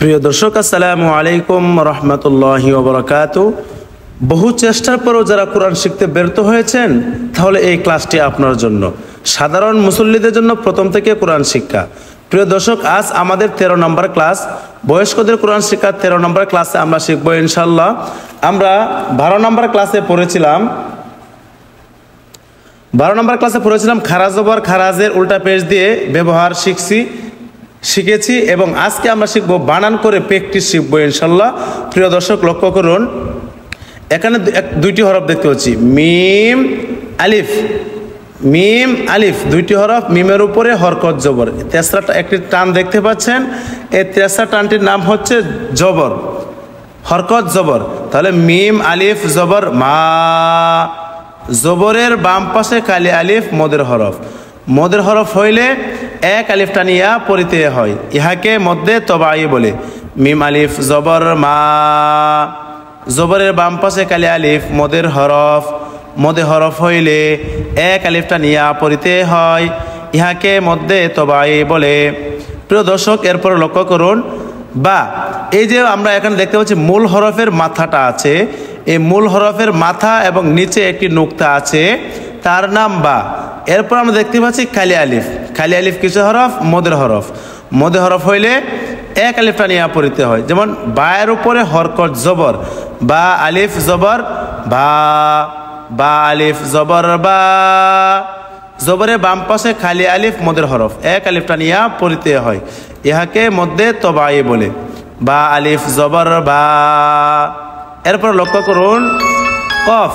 প্রিয় দর্শক, আসসালামু আলাইকুম রহমতুল্লাহি ওয়া বারাকাতুহু। বহু চেষ্টার পরও যারা কোরআন শিখতে ব্যর্থ হয়েছেন, তাহলে এই ক্লাসটি আপনার জন্য। সাধারণ মুসল্লিদের জন্য প্রথম থেকে কোরআন শিক্ষা। প্রিয় দর্শক, আজ আমাদের 13 নম্বর ক্লাস, বয়স্কদের কোরআন শিক্ষা 13 নম্বর ক্লাসে আমরা শিখব ইনশাল্লাহ। আমরা 12 নম্বর ক্লাসে পড়েছিলাম 12 নম্বর ক্লাসে পড়েছিলাম খারাজ জবর খারাজের উল্টা পেশ দিয়ে ব্যবহার শিখেছি এবং আজকে আমরা শিখব বানান করে প্র্যাকটিস শিখবো ইনশাল্লাহ। প্রিয় দর্শক, লক্ষ্য করুন, এখানে দুইটি হরফ দেখতে পাচ্ছি, মিম আলিফ দুইটি হরফ, মিমের উপরে হরকত জবর, তেসরা একটি টান দেখতে পাচ্ছেন। এই তেসরা টানটির নাম হচ্ছে জবর, হরকত জবর। তাহলে মিম আলিফ জবর মা, জবরের বাম পাশে কালি আলিফ মদের হরফ হইলে এক আলিফ টানিয়া পড়িতে হয়, ইহাকে মধ্যে তবাই বলে। মিম আলিফ জবর মা, জবরের বাম পাশে কালি আলিফ মদের হরফ হইলে এক আলিফ টানিয়া পড়িতে হয়, ইহাকে মধ্যে তবাই বলে। প্রিয় দর্শক, এরপর লক্ষ্য করুন, বা এই যে আমরা এখানে দেখতে পাচ্ছি মূল হরফের মাথাটা আছে, এই মূল হরফের মাথা এবং নিচে একটি নুক্তা আছে, তার নাম বা। এরপর আমরা দেখতে পাচ্ছি খালি আলিফ কিসের হরফ? মদের হরফ হইলে এক আলিফ টানিয়া পড়িতে হয়। যেমন বায়ের উপরে হরকত জবর, বা আলিফ জবর বা আলিফ জবর বা, জবরের বাম পাশে খালি আলিফ মদের হরফ, এক আলিফ টানিয়া পড়িতে হয়, ইহাকে মধ্যে তবাই বলে। বা আলিফ জবর বা। এরপর লক্ষ্য করুন, কফ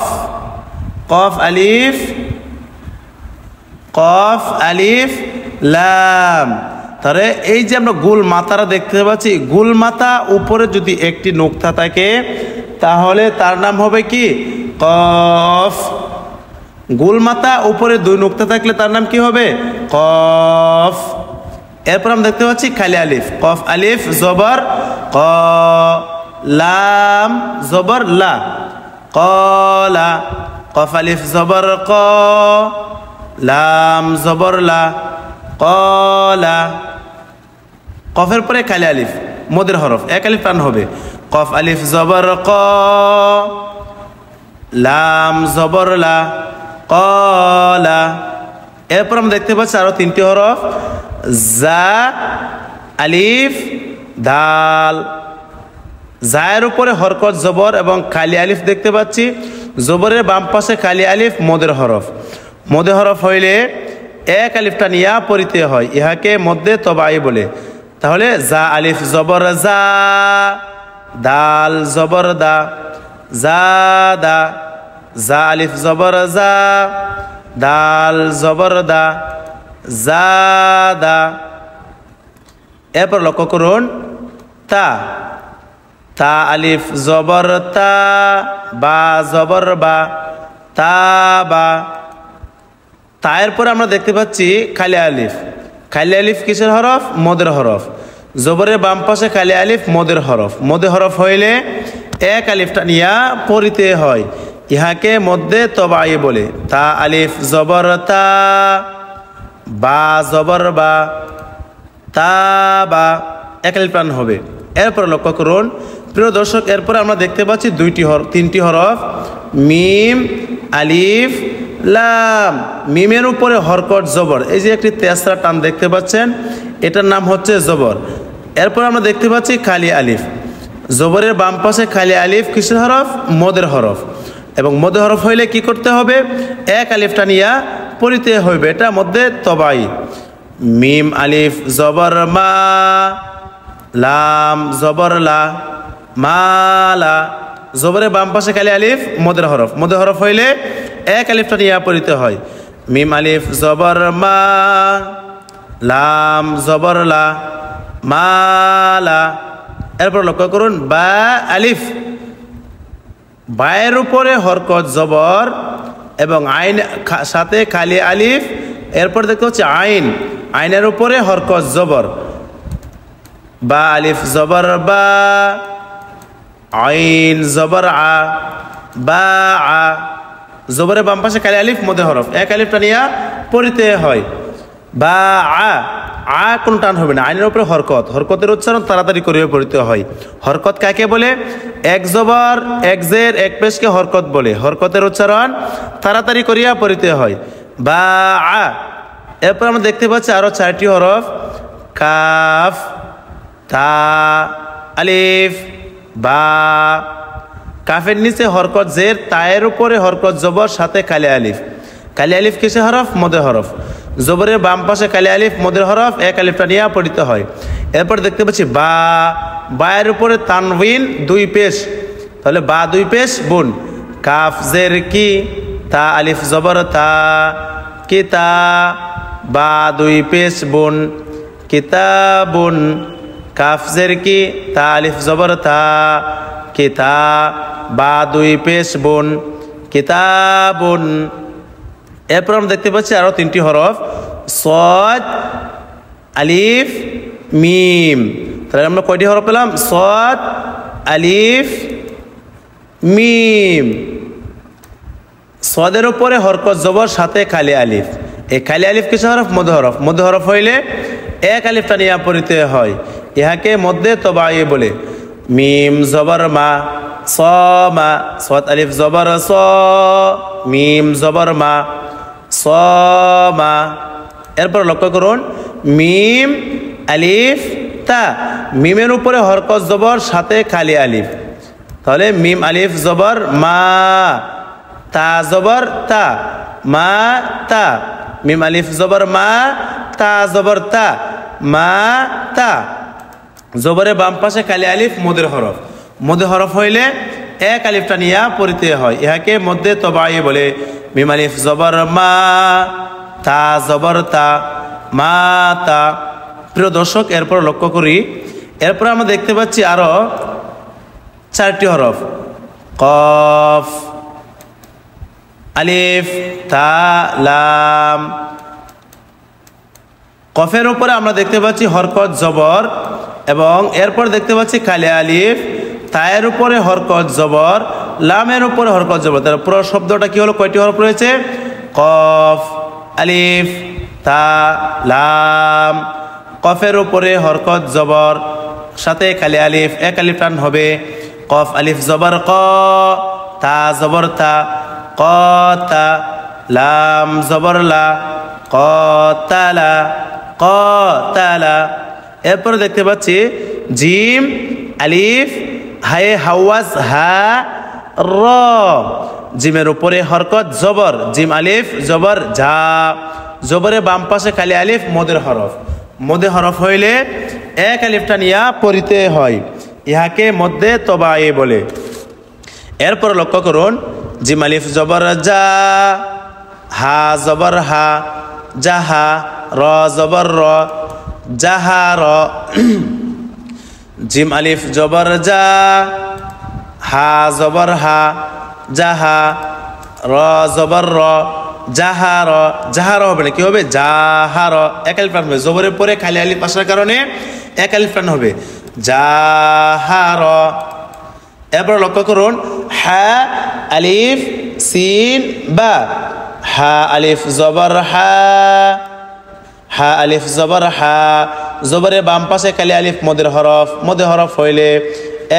আলিফ লাম। তাহলে এই যে আমরা গুল মাথাটা দেখতে পাচ্ছি, গুল মাথা উপরে যদি একটি নুক্তা থাকে তাহলে তার নাম হবে কি? কফ। গুল মাথা উপরে দুই নুক্তা থাকলে তার নাম কি হবে? কফ। এরপর আমরা দেখতে পাচ্ছি খালি আলিফ, কফ আলিফ জবর ক, লাম জবর লা, কলা। কফ আলিফ জবর ক, লাম জবর লা, কলা। কফের পরে খালি আলিফ মদের হরফ, এক আলিফ টান হবে। কফ আলিফ জবর ক, লাম জবর লা, কলা। এরপর আমরা দেখতে পাচ্ছি আরো তিনটি হরফ, জা আলিফ দাল। জায়ের উপরে হরকত জবর এবং খালি আলিফ দেখতে পাচ্ছি, জবরের বাম পাশে খালি আলিফ মদের হরফ হইলে এক আলিফ টানিয়া পড়িতে হয়, ইহাকে মধ্যে তবাই বলে। তাহলে জা আলিফ জবর জা, দাল জবর দা, জাদা। জা আলিফ জবর জা, দাল জবর দা, জাদা। এরপর লক্ষ্য করুন, তা আলিফ জবর তা, বা জবর বা, তা বা। তায়ের পরে আমরা দেখতে পাচ্ছি খালি আলিফ কিসের হরফ? মদের হরফ। জবরের বাম পাশে খালি আলিফ মদের হরফ হইলে এক আলিফ টানিয়া পড়িতে হয়, ইহাকে মধ্যে তবাই বলে। তা আলিফ জবর তা, বা জবর বা, তা বা, এক আলিফ টান হবে। এরপর লক্ষ্য করুন, প্রিয় দর্শক, এরপরে আমরা দেখতে পাচ্ছি তিনটি হরফ, মিম আলিফ লাম। মিমের উপরে হরকত জবর, এই যে একটি তেসরা টান দেখতে পাচ্ছেন, এটার নাম হচ্ছে জবর। এরপর আমরা দেখতে পাচ্ছি খালি আলিফ, জবরের বাম পাশে খালি আলিফ কিসের হরফ? মদের হরফ। এবং মদের হরফ হইলে কি করতে হবে? এক আলিফ টানিয়া পড়িতে হইবে, এটা মধ্যে তবাই। মিম আলিফ জবর মা, লাম জবর লা, মালা। জবরের বাম পাশে খালি আলিফ মদের হরফ হইলে এক আলিফ টানিয়া পড়িতে হয়, মিম আলিফ জবর মা, লাম জবর লা, মালা। এরপর লক্ষ্য করুন, বা আলিফ, বায়ের উপরে হরকত জবর এবং আইন সাথে খালি আলিফ। এরপর দেখতে হচ্ছে আইনের উপরে হরকত জবর, বা আলিফ জবর বা, আইন জবর আ, বা আ। জবরের বাম পাশে খালি আলিফ মধ্যে হরফ, এক আলিফ টানিয়া পড়িতে হয়, বা আ। কোনো টান হবে না, আইনের উপরে হরকত, হরকতের উচ্চারণ তাড়াতাড়ি করিয়া পড়িতে হয়। হরকত কাকে বলে? এক জবর এক জের এক পেশকে হরকত বলে, হরকতের উচ্চারণ তাড়াতাড়ি করিয়া পড়িতে হয়। বা আ। এরপর আমরা দেখতে পাচ্ছি আরো 4টি হরফ, কাফ, তা, আলিফ, বা। কাফের নিচে হরকত জের, তায়ের উপরে হরকত জবর, সাথে কালি আলিফ। কালি আলিফ কিসে হরফ? মদে হরফ। জবরের বাম পাশে কালি আলিফ মদের হরফ, এক আলিফটা নিয়ে পড়িতে হয়। এরপর দেখতে পাচ্ছি বা, বায়ের উপরে তানবিন 2 পেশ, তাহলে বা 2 পেশ বুন। কাফ জের কি, তা আলিফ জবর তা, কিতা, বা 2 পেশ বুন, কিতাবুন। কাফ জের কি, তা আলিফ জবর তা, কিতা, বা 2 পেশ বুন, কিতাবুন। এরপর আমরা দেখতে পাচ্ছি আরো 3টি হরফ, সদ, আলিফ, মিম। তাহলে আমরা কয়টি হরফ পেলাম? সদ, আলিফ, মিম। সদের উপরে হরকত জবর, সাথে কালি আলিফ। এই কালি আলিফ কিসে হরফ? মদ হরফ। মদ হরফ হইলে এক আলিফটা নিয়ে পড়িতে হয়, ইহাকে মধ্যে তবাই বলে। মিম জবর মা, স মা, সদ আলিফ জবর স, মিম জবর মা, স মা। এরপর লক্ষ্য করুন, মিম আলিফ তা, মিমের উপরে হরকত জবর, সাথে কালি আলিফ। তাহলে মিম আলিফ জবর মা, তা জবর তা, মা তা। মিম আলিফ জবর মা, তা জবর তা, মা তা। জবরের বাম পাশে কালি আলিফ মদের হরফ। মদের হরফ হইলে এক আলিফটা নিয়ে পড়িতে হয়, ইহাকে মধ্যে তবাই বলে। মিম আলিফ জবর মা, তা জবর তা, মা তা। প্রিয় দর্শক, এরপর লক্ষ্য করি, এরপর আমরা দেখতে পাচ্ছি আরো 4টি হরফ, কফ, আলিফ, তা, লাম। কফের উপরে আমরা দেখতে পাচ্ছি হরকত জবর, এবং এরপর দেখতে পাচ্ছি কালি আলিফ। তায়ের উপরে হরকত জবর, লামের উপরে হরকত জবর। তার পুরো শব্দটা কি হলো? কয়টি হরফ রয়েছে? কফ, আলিফ, তা, লাম। কফের উপরে হরকত জবর, সাথে কালি আলিফ, এক আলিফ টান হবে। কফ আলিফ জবর ক, তা জবর তা, ক তা। লাম জবর লা, ক তালা, ক তালা। এরপরে দেখতে পাচ্ছি জিম আলিফ হায়ে হাওয়াজ হা র। জিমের উপরে হরকত জবর, জিম আলিফ জবর ঝা। জবরের বাম পাশে কালি আলিফ মদের হরফ। মদে হরফ হইলে এক আলিফটা নিয়া পড়িতে হয়, ইহাকে মধ্যে তবাই বলে। এরপর লক্ষ্য করুন, জিম আলিফ জবর যা, হা জবর হা, জাহা। র জবর র, জাহা র। জিম আলিফ জবর যা, হা জবর হা, জাহা। র জবর র, জাহার। জাহার হবে না, কি হবে? জাহার। এক আলিফ টান হবে, জবরের পরে খালি আলিফ আসার কারণে এক আলিফ টান হবে, জাহার। এরপর লক্ষ্য করুন, হা আলিফ সিন বা। হা আলিফ জবর হা, হা আলিফ জবর হা। জবরের বাম পাশে কালি আলিফ মদের হরফ। মদের হরফ হইলে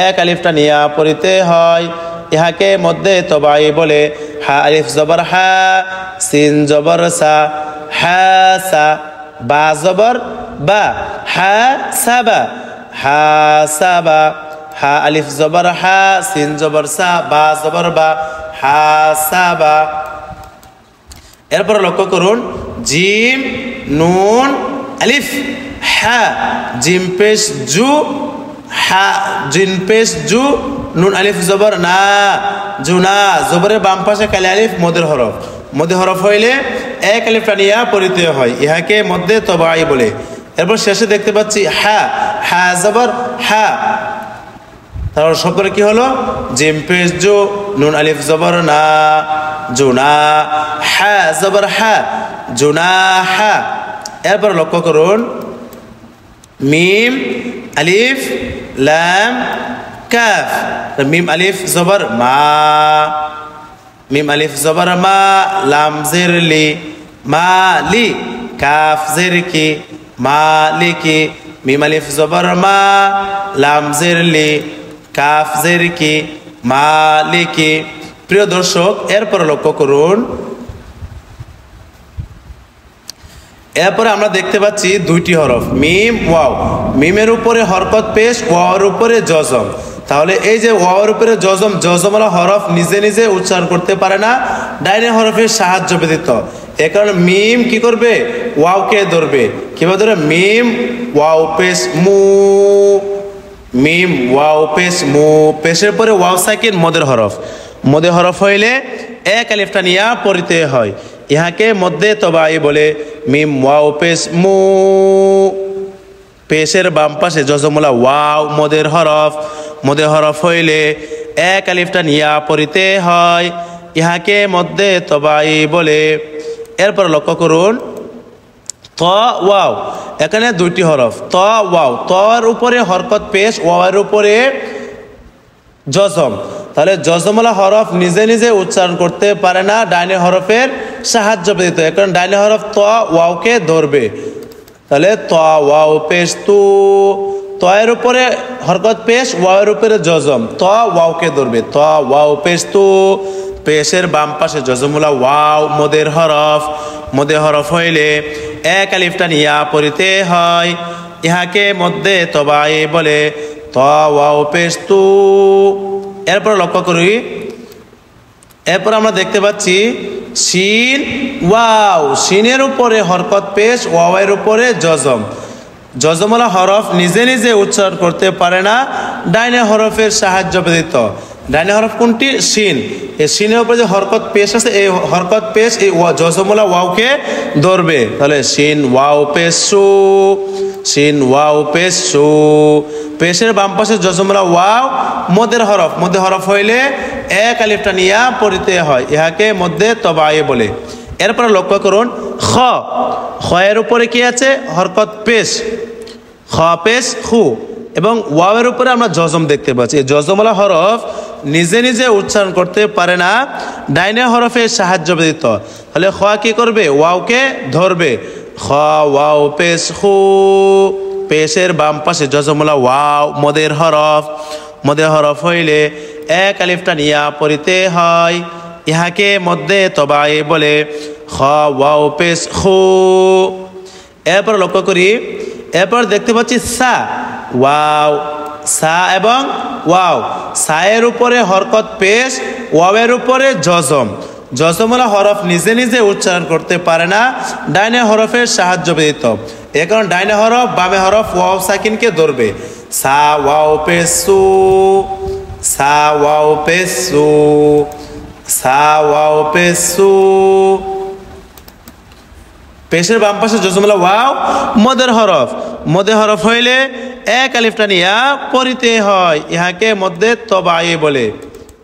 এক আলিফটা নিয়া পড়িতে হয়, ইহাকে মধ্যে তবাই বলে। হা আলিফ জবর হা, সিন জবর সা, হা সা। বা জবর বা, হা সাবা, হা সাবা। হা আলিফ জবর হা, সিন জবর সা, বা জবর বা, হা সাবা। এরপর লক্ষ্য করুন, জিম নুন আলিফ হা। জিম পেশ জু, হা জিন পেশ জু, নুন আলিফ জবর না, জুনা। জবরের বাম পাশে কালি আলিফ মদের হরফ। মদের হরফ হইলে এক আলিফটা নিয়া পড়িতে হয়, ইহাকে মধ্যে তবাই বলে। এরপর শেষে দেখতে পাচ্ছি হা, হা জবর হা। তাহলে শব্দটা কি হলো? জিম পেশ জু, নুন আলিফ জবর না, জুনা। হা জবর হা, জুনা হা। এরপর লক্ষ্য করুন, মিম আলিফ লাম কাফ। মিম আলিফ জবর মা, মিম আলিফ জবর মা, লাম জের লি, মা লি। কাফ জের কি, মালিকি, মিম আলিফ জবর মা, লাম জের লি, কাফ জের কি, মালিকি। প্রিয় দর্শক, এরপর লক্ষ্য করুন, এরপরে আমরা দেখতে পাচ্ছি দুইটি হরফ মিম ওয়াও। মিমের উপরে হরকত পেশ, ওয়াওয়ের উপরে জজম। তাহলে এই যে ওয়াওয়ের উপরে জজম, জজমওয়ালা হরফ নিজে নিজে উচ্চারণ করতে পারে না, ডাইনে হরফের সাহায্য ব্যতীত। এ কারণে মিম কি করবে? ওয়াওকে ধরবে। কিভাবে ধরে? মিম ওয়াও পেশ মু, মিম ওয়াও পেশ মু। পেশের পরে ওয়াও সাকিন মদের হরফ। মদের হরফ হইলে এক আলিফটা নিয়া পড়িতে হয়, ইহাকে মধ্যে তবাই বলে। মিম ওয়াও পেশ মু, পেশের বাম পাশে জজমুলা ওয়াও মদের হরফ। মদের হরফ হইলে এক আলিফটা নিয়া পড়িতে হয়, ইহাকে মধ্যে তবাই বলে। এরপর লক্ষ্য করুন, ত ওয়াও, এখানে দুইটি হরফ ত ওয়াও। তর উপরে হরকত পেশ, ওয়াওয়ের উপরে জজম। তাহলে জজমওয়ালা হরফ নিজে নিজে উচ্চারণ করতে পারে না, ডাইনে হরফের সাহায্য ব্যতীত। এখন ডাইনে হরফ ত ওয়াওকে ধরবে। তাহলে ত ওয়াও পেশ তু, তয়ের উপরে হরকত পেশ, ওয়াওয়ের উপরে জজম, ত ওয়াওকে ধরবে। ত ওয়াও পেশ তু, পেশের বাম পাশে জজমুলা ওয়াও মদের হরফ। মদের হরফ হইলে এক আলিফটা নিয়া পড়িতে হয়, ইহাকে মধ্যে তবাই বলে। ত ওয়াও পেশ তু। এরপর লক্ষ্য করি, এরপর আমরা দেখতে পাচ্ছি শিন ওয়াও। শিনের উপরে হরকত পেশ, ওয়াওয়ের উপরে জজম। জজমওয়ালা হরফ নিজে নিজে উচ্চারণ করতে পারে না, ডাইনে হরফের সাহায্য ব্যতীত। ডাইনে হরফ কোনটি? শিন। এই শিনের উপরে যে হরকত পেশ আছে, এই হরকত পেশ এই জজমওয়ালা ওয়াওকে ধরবে। তাহলে শিন ওয়াও পেশ সু, শিন ওয়াও পেশ সু। পেশের বাম পাশে জজমওয়ালা ওয়াও মদের হরফ। মদের হরফ হইলে এক আলিফটা নিয়া পড়িতে হয়, ইহাকে মধ্যে তবায়ে বলে। এরপরে লক্ষ্য করুন, খ। খয়ের উপরে কি আছে? হরকত পেশ, খ পেশ খু, এবং ওয়াওয়ের উপরে আমরা জজম দেখতে পাচ্ছি। এই জজমওয়ালা হরফ নিজে নিজে উচ্চারণ করতে পারে না, ডাইনে হরফের সাহায্য ব্যতীত। তাহলে খ কি করবে? ওয়াওকে ধরবে। খ ওয়াও পেশ খু, পেশের বাম পাশে জজমওয়ালা ওয়াও মদের হরফ। মদের হরফ হইলে এক আলিফটা নিয়া পড়িতে হয়, ইহাকে মধ্যে তবাই বলে। খ ওয়াও পেশ খু। এরপর লক্ষ্য করি, এরপর দেখতে পাচ্ছি সা ওয়াও। সা এবং ওয়াও। সায়ের উপরে হরকত পেশ, ওয়াওয়ের উপরে জজম। জজমওয়ালা হরফ নিজে নিজে উচ্চারণ করতে পারে না, ডাইনে হরফের সাহায্য ব্যতীত। এ কারণে ডাইনে হরফ বামে হরফ ওয়াও সাকিনকে ধরবে। সা ওয়াও পেশ সু, সা ওয়াও পেশ সু, সা ওয়াও পেশ সু। পেশের বাম পাশে জজমওয়ালা ওয়াও মদের হরফ। মদের হরফ হইলে এক আলিফটা নিয়া পড়িতে হয়, ইহাকে মধ্যে তবাই বলে।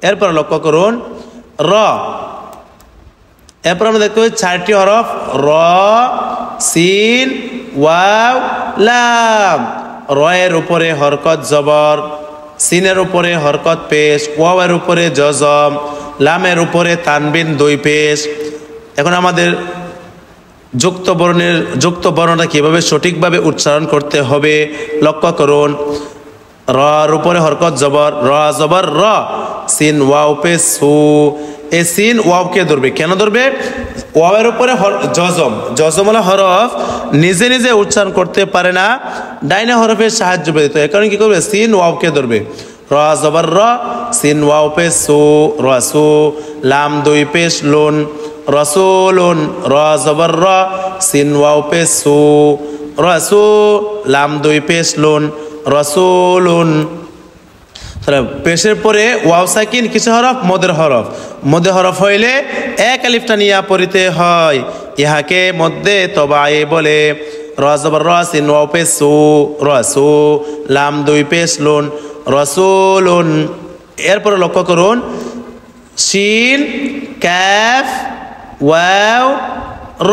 এরপর লক্ষ্য করুন, র। এরপর আমরা দেখতে পাই চারটি হরফ র, সিন, ওয়াও, লাম। রয়ের উপরে হরকত জবর, সিনের উপরে হরকত পেশ, ওয়াওয়ের উপরে জজম, লামের উপরে তানবিন দুই পেশ। এখন আমাদের যুক্ত বর্ণটা কিভাবে সঠিকভাবে উচ্চারণ করতে হবে লক্ষ্য করুন। রর উপরে হরকত জবর, র জবর র, সিন ওয়াও পেশ সু। এই সিন ওয়াওকে ধরবে। কেন ধরবে? ওয়াওয়ের উপরে জজম। জজমওয়ালা হরফ নিজে নিজে উচ্চারণ করতে পারে না, ডাইনে হরফের সাহায্য ব্যতীত। এ কারণে কি করবে? সিন ওয়াওকে ধরবে। র জবর র, সিন ওয়াও পেশ সু, রসু। লাম দুই পেশ লুন, রসুলুন। র জবর র, সিন ওয়াও পেশ সু, রসু। লাম দুই পেশ লুন, রসুলুন। তাহলে পেশের পরে ওয়াও সাকিন কিছু হরফ মদের হরফ। মদের হরফ হইলে এক আলিফটা নিয়া পড়িতে হয়, ইহাকে মধ্যে তবাই বলে। র জবর র, সিন ওয়াও পেশ সু, রসু। লাম দুই পেশ লুন, রসুলুন। এরপরে লক্ষ্য করুন, শিন, কাফ, ওয়াও, র।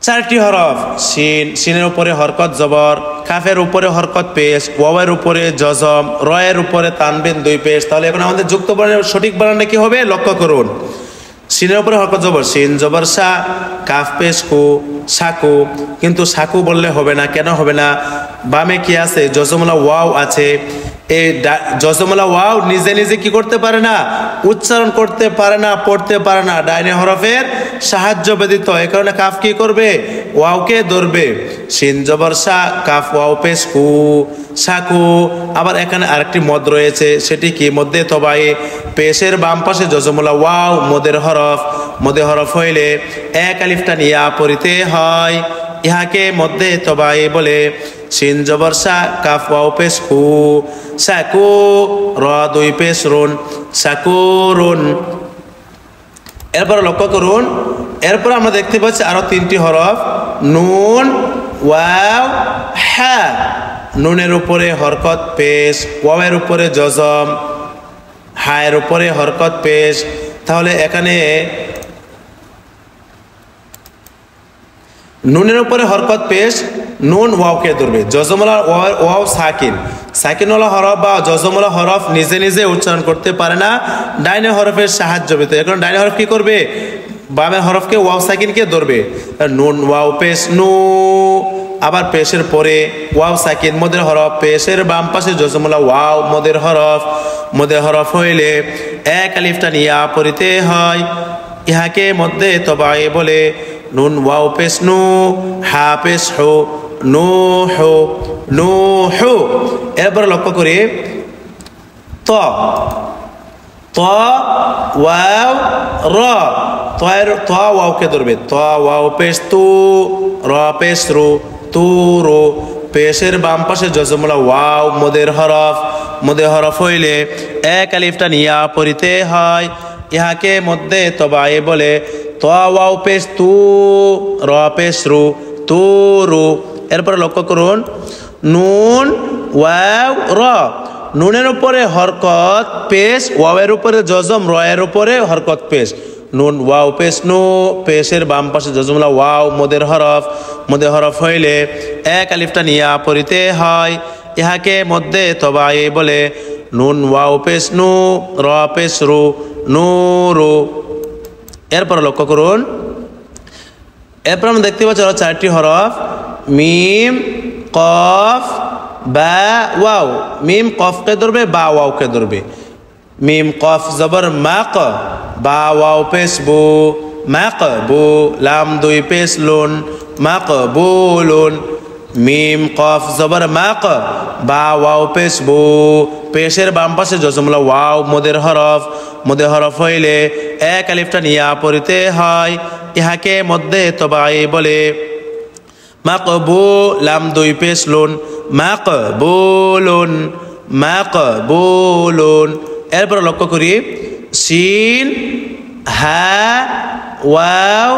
চারটি হরফ। শিন, শিনের উপরে হরকত জবর, কাফের উপরে হরকত পেশ, ওয়াওয়ের উপরে জজম, রয়ের উপরে তানবিন দুই পেশ। তাহলে এখন আমাদের যুক্ত বর্ণের সঠিক বানানটা কি হবে লক্ষ্য করুন। সিনের উপরে হরকত জবর, সিন জবর সা, কাফ পেশ কু, সাকু। কিন্তু সাকু বললে হবে না, কেন হবে না? বামে কি আছে? জজমলা ওয়াও আছে। এই জজমলা ওয়াও নিজে নিজে কি করতে পারে না? উচ্চারণ করতে পারে না, পড়তে পারে না, ডাইনে হরফের সাহায্য ব্যতীত। এই কারণে কাফ কি করবে? ওয়াওকে ধরবে। সিন জবর সা, কাফ ওয়াও পেশ কু, সাকু। আবার এখানে আরেকটি মদ রয়েছে, সেটি কি? মধ্যে তবাই। পেশের বাম পাশে জজমলা ওয়াও মদের হরফ। মদে হরফ হইলে এক আলিফটা নিয়া পড়িতে হয়, ইহাকে মধ্যে তবাই বলে। সিন জবর সা, কাফ ওয়াও পেশ কু, সাকু, র দুই পেশ রুন, সাকুরুন। এরপর লক্ষ্য করুন, এরপর আমরা দেখতে পাচ্ছি আরো তিনটি হরফ, নুন, ওয়াও, হা। নুনের উপরে হরকত পেশ, ওয়াওয়ের উপরে জজম, হায়ের উপরে হরকত পেশ। তাহলে এখানে নুনের উপরে হরকত পেশ, নুন ওয়াওকে ধরবে। জজমলা ওয়াও সাকিন, সাকিনওয়ালা হরফ বা জজমলা হরফ নিজে নিজে উচ্চারণ করতে পারে না, ডাইনে হরফের সাহায্য পেতে। এখন ডাইনে হরফ কি করবে? বামের হরফকে ওয়াও সাকিনকে ধরবে। নুন ওয়াও পেশ নু। আবার পেশের পরে ওয়াও সাকিন মদের হরফ, পেশের বাম পাশে জজমলা ওয়াও মদের হরফ। মদের হরফ হইলে এক আলিফটা নিয়া পড়িতে হয়, ইহাকে মধ্যে তবাই বলে। নুন ওয়াও পেশ নু, হা পেশ হো, নু হো, নু হো। এরপর লক্ষ্য করি, ত, ত ওয়াও র। ত ওয়াওকে ধরবে, ত ওয়াও পেশ তু, র পেশ রু, তু রু। পেশের বাম পাশে জজমলা ওয়াও মদের হরফ। মদে হরফ হইলে এক আলিফটা নিয়া পড়িতে হয়, ইহাকে মধ্যে তবাই বলে। ত ওয়াও পেশ তু, র পেশ রু, তু রু। এরপরে লক্ষ্য করুন, নুন ওয়াও র। নুনের উপরে হরকত পেশ, ওয়াওয়ের উপরে জজম, রয়ের উপরে হরকত পেশ। নুন ওয়াও পেশ নু, পেশের বাম পাশে জজমলা ওয়াও মদের হরফ। মদের হরফ হইলে এক আলিফটা নিয়া পড়িতে হয়, ইহাকে মধ্যে তবাই বলে। নুন ওয়াও পেশ নু, র পেশ রু, নু রু। এরপর লক্ষ্য করুন, এরপর আমরা দেখতে পাচ্ছি আরো চারটি হরফ, মিম, কফ, বা, ওয়াও। মিম কফকে ধরবে, বা ওয়াওকে ধরবে। মিম কফ জবর মাক, বা ওয়াও পেশ বু, মাক বু। লাম দুই পেশ লুন, মাক বুলুন। মিম কফ জবর মাক, বা ওয়াও পেশ বু। পেশের বাম পাশে জজমলা ওয়াও মদের হরফ। মদে হরফ হইলে এক আলিফটা নিয়া পড়িতে হয়, ইহাকে মধ্যে তবাই বলে। মাকবু, লাম দুই পেশ লুন, মাকবুলুন, মাকবুলুন। এরপর লক্ষ্য করি, সিন, হা, ওয়াও,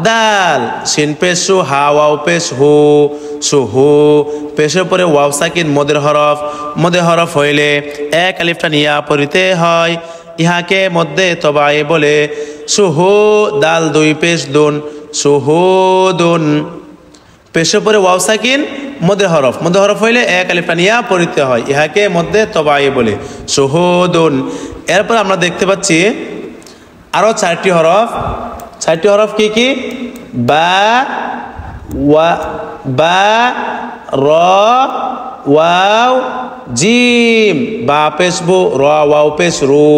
দাল। সিন পেশ সু, হা ওয়াও পেশ হু, সুহু। পেশের পরে ওয়াও সাকিন মদের হরফ। মদে হরফ হইলে এক আলিফটা নিয়া পড়িতে হয়, ইহাকে মধ্যে তবাই বলে। সুহু, দাল দুই পেশ দুন, সুহুদুন। পেশের পরে ওয়াও সাকিন মদে হরফ। মদে হরফ হইলে এক আলিফটা নিয়া পড়িতে হয়, ইহাকে মধ্যে তবাই বলে। সুহুদুন। এরপর আমরা দেখতে পাচ্ছি আরো চারটি হরফ। চারটি হরফ কি কি? বা, ওয়া, বা, র, ওয়াও, জিম। বা পেশ বু, র ওয়াও পেশ রু,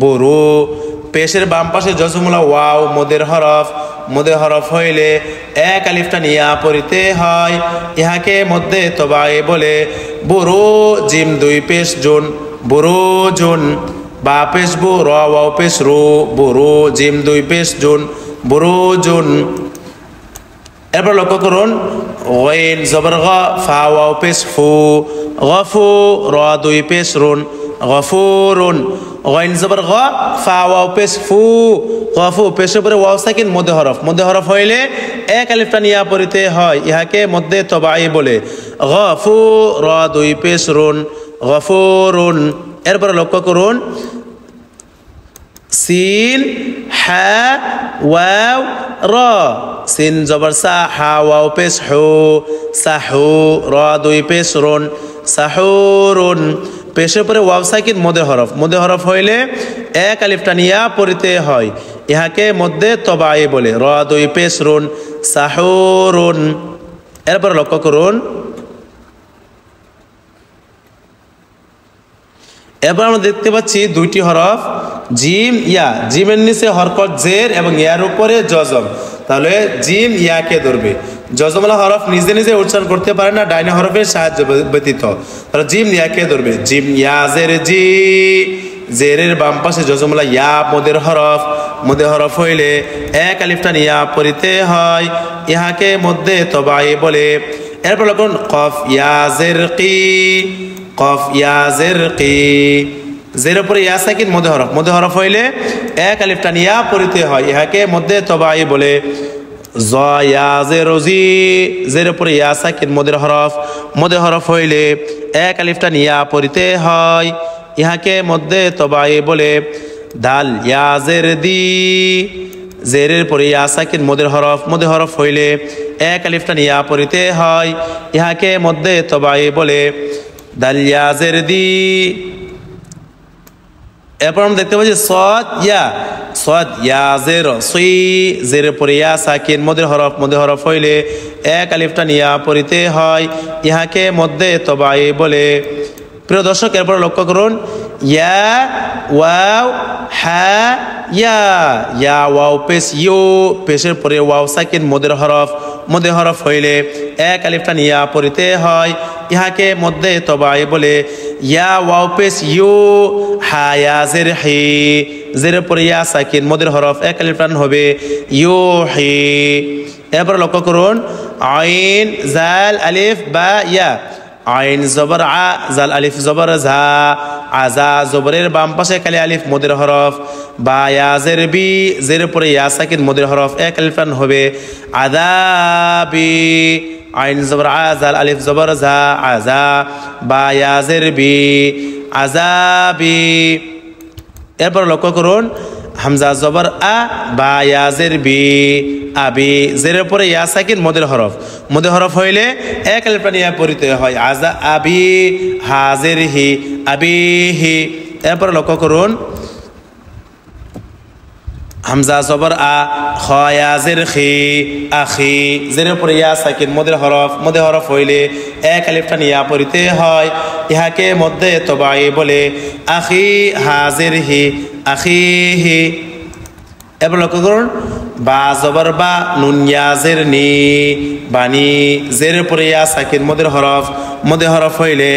বুরু। পেশের বাম পাশে জজমুলা ওয়াও মদের হরফ। মদে হরফ হইলে এক আলিফটা নিয়া পড়িতে হয়, ইহাকে মধ্যে তবাই বলে। বুরু, জিম দুই পেশ জুন, বুরু জুন। বা পেশ বু, র ওয়াও পেশ রু, বুরু। জিম দুই পেশ জুন, বুরু জুন। এরপর লক্ষ্য করুন, ওয়াইন জবর গ, ফা ওয়াও পেশ ফু, গফু। র দুই পেশ রুন, গফুরুন। ওয়াইন জবর গ, ফা ওয়াও পেশ ফু, গফু। পেশের পরে ওয়াও সাকিন মধ্যে হরফ। মধ্যে হরফ হইলে এক আলিফটা নিয়া পড়িতে হয়, ইহাকে মধ্যে তবাই বলে। গফু, র দুই পেশ রুন, গফুরুন। এরপরে লক্ষ্য করুন, সিন, হা, ওয়াও, র। সিন জবর সা, হা ওয়াও পেশ হু, সাহু। র দুই পেশ রুন, সাহুরুন। পেশের পরে ওয়াও সাকিন মদে হরফ। মদে হরফ হইলে এক আলিফটা নিয়া পড়িতে হয়, ইহাকে মধ্যে তবাই বলে। র দুই পেশ রুন সাহুরুন। এরপর লক্ষ্য করুন, এবার আমরা দেখতে পাচ্ছি দুইটি হরফ জিম ইয়া। জিমের নিচে হরকত জের এবং ইয়ার উপরে জজম, তাহলে জিম ইয়াকে ধরবে। জজমওয়ালা হরফ নিজে নিজে উচ্চারণ করতে পারে না ডাইনে হরফের সাহায্য ব্যতীত, তাহলে জিম ইয়াকে ধরবে। জিম ইয়া জের জি, জেরের বাম পাশে জজমওয়ালা ইয়া মদের হরফ। মদের হরফ হইলে এক আলিফ টান ইয়া পড়িতে হয়, ইহাকে মধ্যে তবাই বলে। এরপর লক্ষণ কফ ইয়া জের কি, কফ ইয়া জের কি, জের উপরে ইয়া সাকিন মধ্যে হরফ। মধ্যে হরফ হইলে এক আলিফ টান ইয়া পড়িতে হয়, ইহাকে মধ্যে তবাই বলে। জ ইয়া জের জি, জের উপরে ইয়া সাকিন মধ্যে হরফ। মধ্যে হরফ হইলে এক আলিফ টান ইয়া পড়িতে হয়, ইহাকে মধ্যে তবাই বলে। দাল ইয়া জের দি, জেরের পরে ইয়া সাকিন মদের হরফ। মদের হরফ হইলে এক আলিফ টান ইয়া পড়িতে হয়, ইহাকে মধ্যে তবাই বলে। দাল ইয়া জের দি। এরপর আমরা দেখতে পাচ্ছি সদ ইয়া, সদ ইয়া জের সুই, জেরের পরে ইয়া সাকিন মদের হরফ। মদের হরফ হইলে এক আলিফ টান ইয়া পড়িতে হয়, ইহাকে মধ্যে তবাই বলে। প্রিয় দর্শক, এরপর লক্ষ্য করুন, ইয়া ওয়াও হা ইয়া, ইয়া ওয়াও পেশ ইউ, পেশের পরে ওয়াও সাকিন মদের হরফ। মদের হরফ হইলে এক আলিফ টান ইয়া পড়িতে হয়, ইহাকে মধ্যে তবাই বলে। ইয়া ওয়াও পেশ ইউ, হা ইয়া জের হি, জেরের পরে ইয়া সাকিন মদের হরফ। এক আলিফ টান হবে ইউ হি। এরপর লক্ষ্য করুন, আইন জাল আলিফ বা ইয়া, আইন জবর আ, জাল আলিফ জবর ঝা, আজা জবরের বাম পাশে কালি আলিফ মদের হরফ। বা ইয়া জের বি, জের পরে ইয়া সাকিন মদের হরফ। এক আলিফ টান হবে আযাবি, আইন জবর আ, জাল আলিফ জবর ঝা, আজা, বা ইয়া জের বি, আযাবি। এরপর লক্ষ্য করুন, হামজা জবর আ, বা ইয়া জের বি, আবি, জেরের পরে ইয়া সাকিন মদের হরফ। মদের হরফ হইলে এক আলিফ টান ইয়া পড়িতে হয়, আজা আবি, হাজের হি, আবিহি। এরপর লক্ষ্য করুন, হামজা জবর আ, খ ইয়া জের খি, আখি, জেরের পরে ইয়া সাকিন মদের হরফ। মদের হরফ হইলে এক আলিফ টান ইয়া পড়িতে হয়, ইহাকে মধ্যে তবাই বলে। আখি হাজের হি, আখিহি। এবার লক্ষ্য করুন, বা জবর বা, নুন ইয়া জের নি, বানি, জেরের পরে ইয়া সাকিন মদের হরফ। মদের হরফ হইলে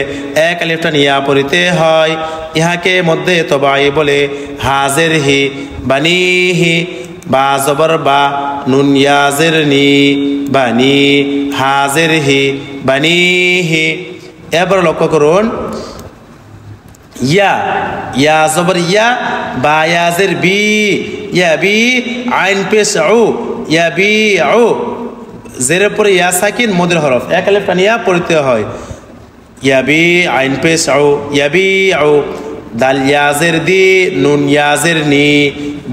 এক আলিফ টান ইয়া পড়িতে হয়, ইহাকে মধ্যে তবাই বলে। হাজের হি, বানিহি। বা জবর বা, নুন ইয়া জের নি, বানি, হাজের হি, বানিহি। এবার লক্ষ্য করুন, ইয়া, ইয়া জবর ইয়া, বা ইয়া জের বি, ইয়া বি, আইন পেশ উ, ইয়া বি উ, জেরের পরে ইয়া সাকিন মদের হরফ। এক আলিফ টান ইয়া পড়িতে হয়, ইয়া বি, আইন পেশ উ, ইয়া বি উ। দাল ইয়া জের দি, নুন ইয়া জের নি,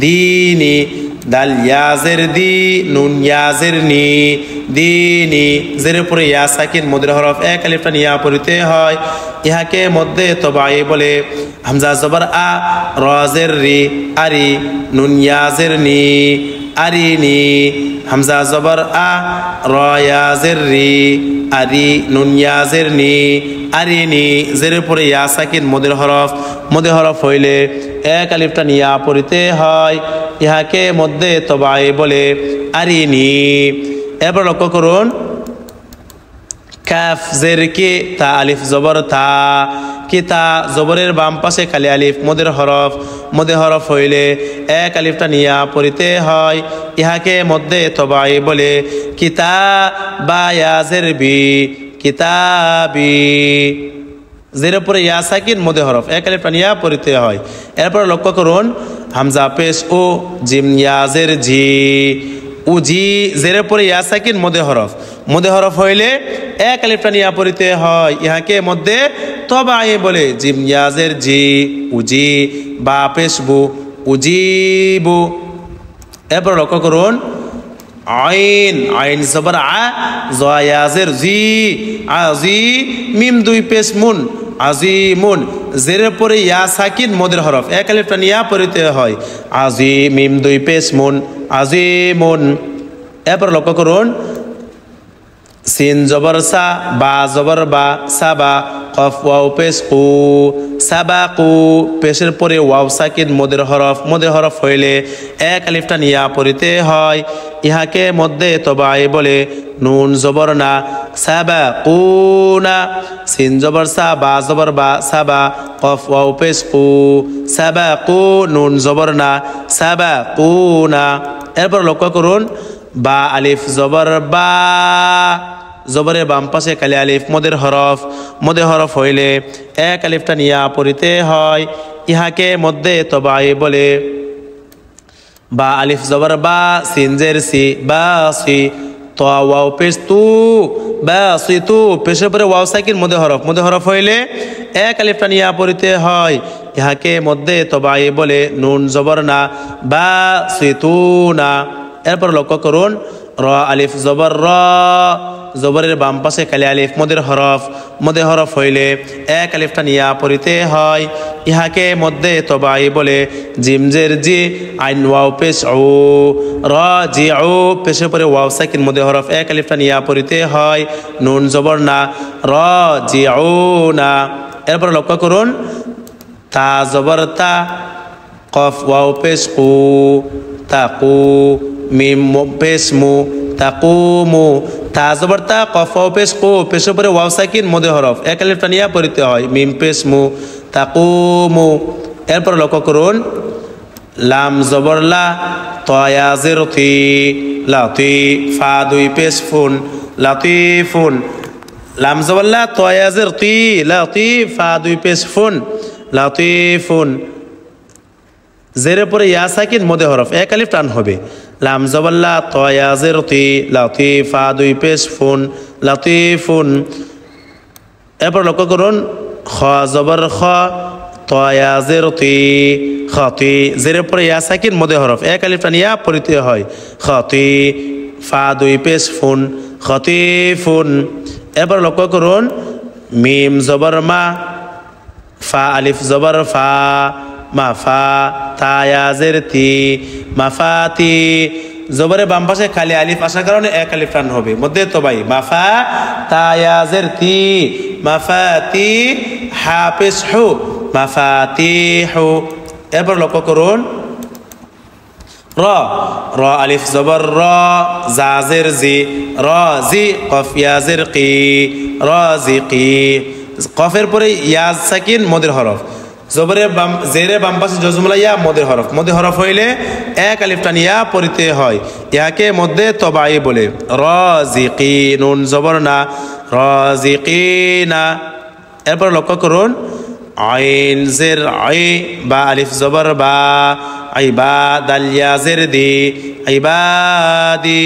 দিনি, দাল ইয়া জের দি, নুন ইয়া জের নি, দিনি, জেরের পরে ইয়া সাকিন মদের হরফ। এক আলিফ টান ইয়া পড়িতে হয়, ইহাকে মধ্যে তবাই বলে। হামজা জবর আ, র জের রি, আরি, নুন ইয়া জের নি, আরিনি, হামজা জবর আ, র ইয়া জের রি, আরি, নুন ইয়া জের নি, আরিনি, জেরের পরে ইয়া সাকিন মদের হরফ। মদের হরফ হইলে এক আলিফ টান ইয়া পড়িতে হয়, ইহাকে মধ্যে তবাই বলে। আরিনি। এরপর লক্ষ্য করুন, কাফ জের কে, তা আলিফ জবর তা, কিতা, জবরের বাম পাশে কালি আলিফ মদের হরফ। মদের হরফ হইলে এক আলিফ টান ইয়া পড়িতে হয়, ইহাকে মধ্যে তবাই বলে। কিতা বা ইয়া জের বি, কিতাবি, জেরের পরে ইয়া সাকিন মদে হরফ। এক আলিফ টান ইয়া পড়িতে হয়। এরপর লক্ষ্য করুন, হামজা পেশ ও, জিম ইয়া জের ঝি, উজি, জেরের পরে ইয়া সাকিন মদে হরফ। মদে হরফ হইলে এক আলিফ টান ইয়া পড়িতে হয়, ইহাকে মধ্যে তবাই বলে। জিম ইয়া জের জি, উজি, বা পেশ বু, উজিবু। এরপর লক্ষ্য করুন, আইন, আইন জবর আ, জয়া জের জি, আজি, মিম দুই পেশ মুন, আজিমুন, জেরের পরে ইয়া সাকিন মদের হরফ এক আলিফ টান ইয়া পড়িতে হয় আজিম মিম দুই পেশ মুন আজিমুন। এরপর লক্ষ্য করুন সিন জবর সা বা জবর বা সাবা কফ ওয়াও পেশ কু সাবাকু পেশের পরে ওয়াও সাকিন মদের হরফ হইলে এক আলিফ টান ইয়া পড়িতে হয় ইহাকে মধ্যে তবাই বলে নুন জবর না সাবাকুনা সিন জবর সা বা জবর বা সাবা কফ ওয়াও পেশ কু সাবাকু নুন জবর না সাবাকুনা। এরপর লক্ষ্য করুন বা আলিফ জবর বা জবরের বাম পাশে কালি আলিফ মদের হরফ হইলে এক আলিফ টান ইয়া পড়িতে হয় ইহাকে মধ্যে তবাই বলে বা আলিফ জবর বা সিন জের সি বা সি তো ওয়াও পেশ তু বা সি তু পেশের পরে ওয়াও সাকিন মদের হরফ হইলে এক আলিফ টান ইয়া পড়িতে হয় ইহাকে মধ্যে তবাই বলে নুন জবর না বা সি তু না। এরপর লক্ষ্য করুন র আলিফ জবর র জবরের বাম পাশে কালি আলিফ মদের হরফ হইলে এক আলিফ টান ইয়া পড়িতে হয় ইহাকে মধ্যে তবাই বলে জিম জের জি আইন ওয়াও পেশ ও র জি ও পেশের পরে ওয়াও সাকিন মদের হরফ এক আলিফ টান ইয়া পড়িতে হয় নুন জবর না র জি ও না। এরপর লক্ষ্য করুন তা জবর তা কফ ওয়াও পেশ কু তাকু মিম পেশ মু তাকুমু তা জবর তা কফ ওয়াও পেশ কু পেশের পরে ওয়াও সাকিন মদের হরফ এক আলিফ টান ইয়া পড়িতে হয় মিম পেশ মু তাকুমু। এরপর লক্ষ্য করুন লাম জবর লা তয়া জের থি লাতি ফা দুই পেশ ফুন লাতিফুন লাম জবর লা তয়া জের তি লাতি ফা দুই পেশ ফুন লাতিফুন জেরের পরে ইয়া সাকিন মদে হরফ এক আলিফ টান হবে লাম জবর লা তয়া জের তি লাতিফা দুই পেশ ফুন লাতিফুন। এরপর লক্ষ্য করুন খ জবর খ তয়া জের তি খতি জেরের পরে ইয়া সাকিন মদে হরফ এক আলিফ টান ইয়া পড়িতে হয় খতি ফা দুই পেশ ফুন খতিফুন। এরপর লক্ষ্য করুন মিম জবর মা ফা আলিফ জবর ফা মাফা তায়া জের তি মাফাতি জবরের বাম পাশে খালি আলিফ আসার কারণে এক আলিফ টান হবে মধ্যে তবাই মাফা তায়া জের তি মাফাতি হা পেশ হু মাফাতিহু। এরপর লক্ষ্য করুন র আলিফ জবর র জা জের জি র জি কফ ইয়া জের কি রাজিকি কফের পরে ইয়া সাকিন মদের হরফ জবরের জেরে বাম পাশে জজমলা ইয়া মদের হরফ হইলে এক আলিফ টান ইয়া পড়িতে হয় ইহাকে মধ্যে তবাই বলে রাজিকি নুন জবর না রাজিকিনা। এরপর লক্ষ্য করুন আইন জের আই বা আলিফ জবর বা আইবা দাল ইয়া জের দি আইবাদি।